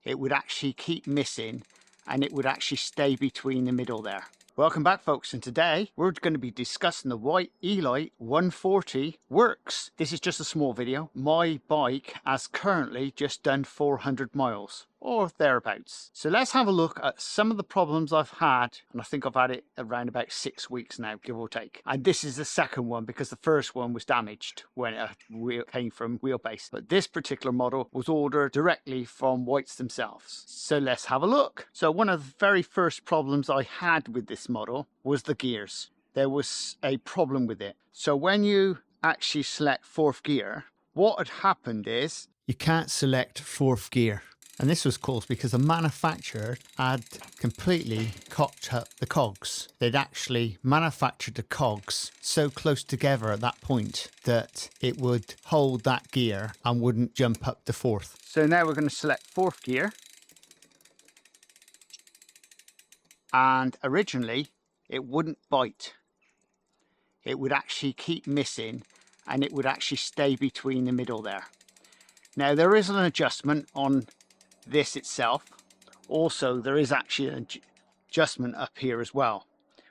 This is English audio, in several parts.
it would actually keep missing and it would actually stay between the middle there. Welcome back folks, and today we're going to be discussing the Whyte E-Lite 140 works. This is just a small video. My bike has currently just done 400 miles or thereabouts. So let's have a look at some of the problems I've had, and I think I've had it around about 6 weeks now, give or take. And this is the second one because the first one was damaged when it came from wheelbase. But this particular model was ordered directly from Whytes themselves. So let's have a look. So one of the very first problems I had with this model was the gears. There was a problem with it. So when you actually select fourth gear, what had happened is you can't select fourth gear. And this was caused because the manufacturer had completely cocked up the cogs. They'd actually manufactured the cogs so close together at that point that it would hold that gear and wouldn't jump up to fourth. So now we're going to select fourth gear. And originally it wouldn't bite. It would actually keep missing and it would actually stay between the middle there. Now there is an adjustment on this itself. Also there is actually an adjustment up here as well,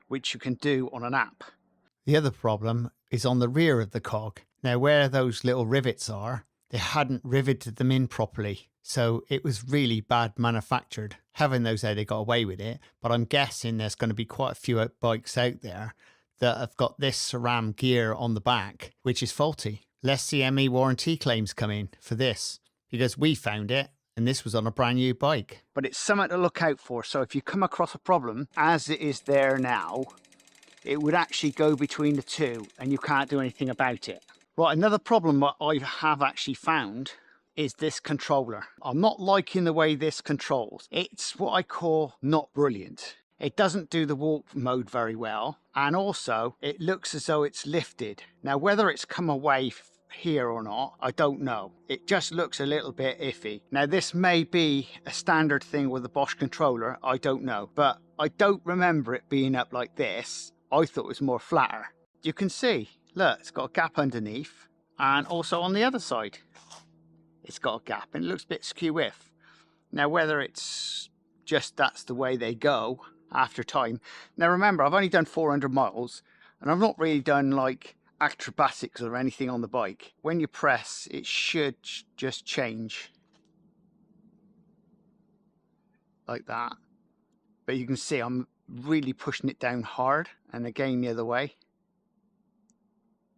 which you can do on an app. The other problem is on the rear of the cog. Now where those little rivets are, they hadn't riveted them in properly, so it was really bad manufactured. Heaven knows how they got away with it, but I'm guessing there's going to be quite a few bikes out there that have got this SRAM gear on the back which is faulty. Let's see how many warranty claims come in for this, because we found it and this was on a brand new bike. But it's something to look out for. So if you come across a problem as it is there now, it would actually go between the two and you can't do anything about it. Right, another problem that I have actually found is this controller. I'm not liking the way this controls. It's what I call not brilliant. It doesn't do the walk mode very well, and also it looks as though it's lifted. Now whether it's come away here or not, I don't know. It just looks a little bit iffy. Now this may be a standard thing with the Bosch controller, I don't know, but I don't remember it being up like this. I thought it was more flatter. You can see, look, it's got a gap underneath, and also on the other side it's got a gap and it looks a bit skew-iff. Now whether it's just that's the way they go after time. Now remember, I've only done 400 miles and I've not really done like acrobatics or anything on the bike. When you press, it should just change like that, but you can see I'm really pushing it down hard, and again the other way.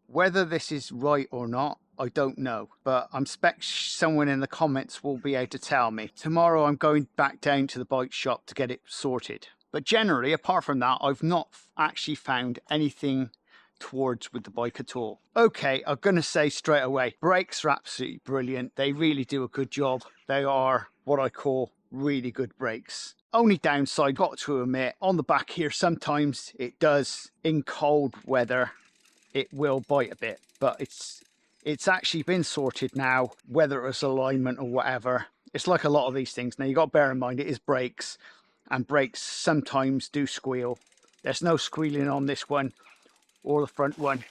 Whether this is right or not, I don't know, but I'm expect someone in the comments will be able to tell me. Tomorrow I'm going back down to the bike shop to get it sorted. But generally, apart from that, I've not actually found anything towards with the bike at all. Okay, I'm gonna say straight away, brakes are absolutely brilliant. They really do a good job. They are what I call really good brakes. Only downside, got to admit, on the back here sometimes it does, in cold weather it will bite a bit, but it's actually been sorted now, whether it's alignment or whatever. It's like a lot of these things. Now you got to bear in mind it is brakes, and brakes sometimes do squeal. There's no squealing on this one or the front one.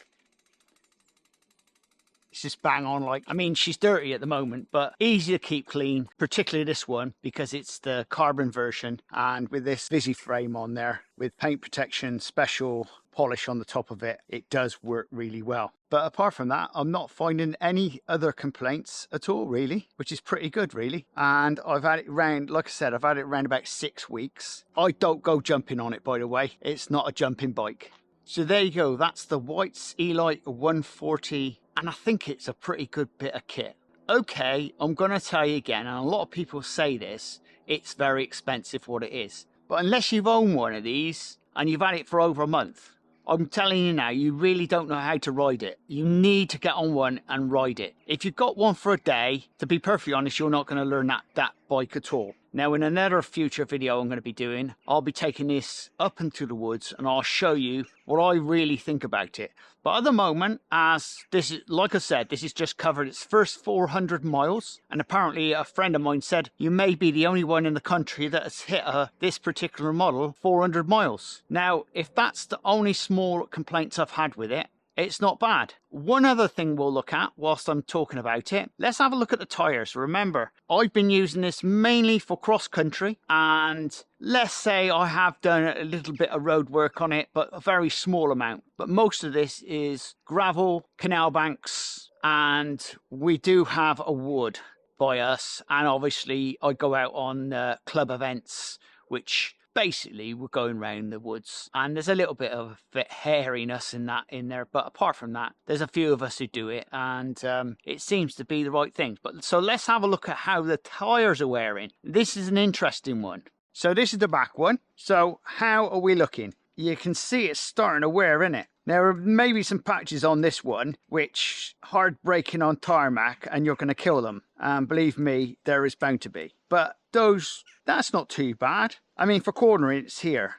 It's just bang on. Like, I mean, she's dirty at the moment, but easy to keep clean, particularly this one because it's the carbon version, and with this Visi frame on there with paint protection, special polish on the top of it, it does work really well. But apart from that, I'm not finding any other complaints at all really, which is pretty good really. And I've had it around, like I said, I've had it around about 6 weeks. I don't go jumping on it, by the way. It's not a jumping bike. So there you go, that's the Whyte E-Lite 140, and I think it's a pretty good bit of kit. Okay, I'm gonna tell you again, and a lot of people say this, it's very expensive what it is. But unless you've owned one of these and you've had it for over a month, I'm telling you now, you really don't know how to ride it. You need to get on one and ride it. If you've got one for a day, to be perfectly honest, you're not going to learn that bike at all. Now in another future video I'm going to be doing, I'll be taking this up into the woods and I'll show you what I really think about it. But at the moment, as this is, like I said, this has just covered its first 400 miles. And apparently a friend of mine said, you may be the only one in the country that has hit this particular model 400 miles. Now, if that's the only small complaints I've had with it, It's not bad. One other thing we'll look at whilst I'm talking about it, let's have a look at the tyres. Remember, I've been using this mainly for cross country, and let's say I have done a little bit of road work on it, but a very small amount. But most of this is gravel, canal banks, and we do have a wood by us. And obviously I go out on club events, which basically we're going around the woods, and there's a little bit of hairiness in there, but apart from that, there's a few of us who do it, and it seems to be the right thing. But so let's have a look at how the tires are wearing. This is an interesting one. So this is the back one. So how are we looking? You can see it's starting to wear, isn't it? There are maybe some patches on this one which hard braking on tarmac and you're going to kill them, and believe me, there is bound to be. But those, that's not too bad. I mean, for cornering, it's here.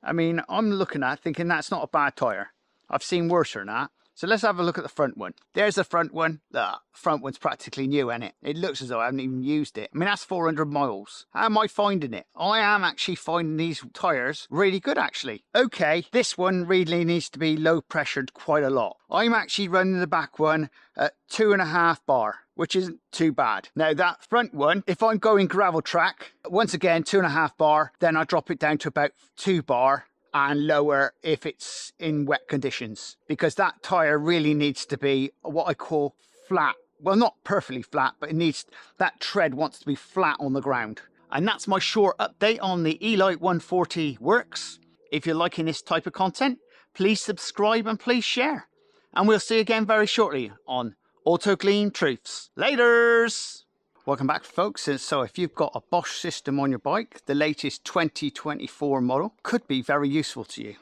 I mean, I'm looking at thinking that's not a bad tyre. I've seen worse than that. So let's have a look at the front one. There's the front one. The front one's practically new, isn't it? It looks as though I haven't even used it. I mean, that's 400 miles. How am I finding it? I am actually finding these tyres really good, actually. Okay, this one really needs to be low pressured quite a lot. I'm actually running the back one at 2.5 bar, which isn't too bad. Now that front one, if I'm going gravel track, once again, 2.5 bar, then I drop it down to about 2 bar. And lower if it's in wet conditions, because that tyre really needs to be what I call flat. Well, not perfectly flat, but it needs, that tread wants to be flat on the ground. And that's my short update on the e-lyte 140 works. If you're liking this type of content, please subscribe and please share. And we'll see you again very shortly on Auto Clean Truths. Laters! Welcome back, folks. And so if you've got a Bosch system on your bike, the latest 2024 model could be very useful to you.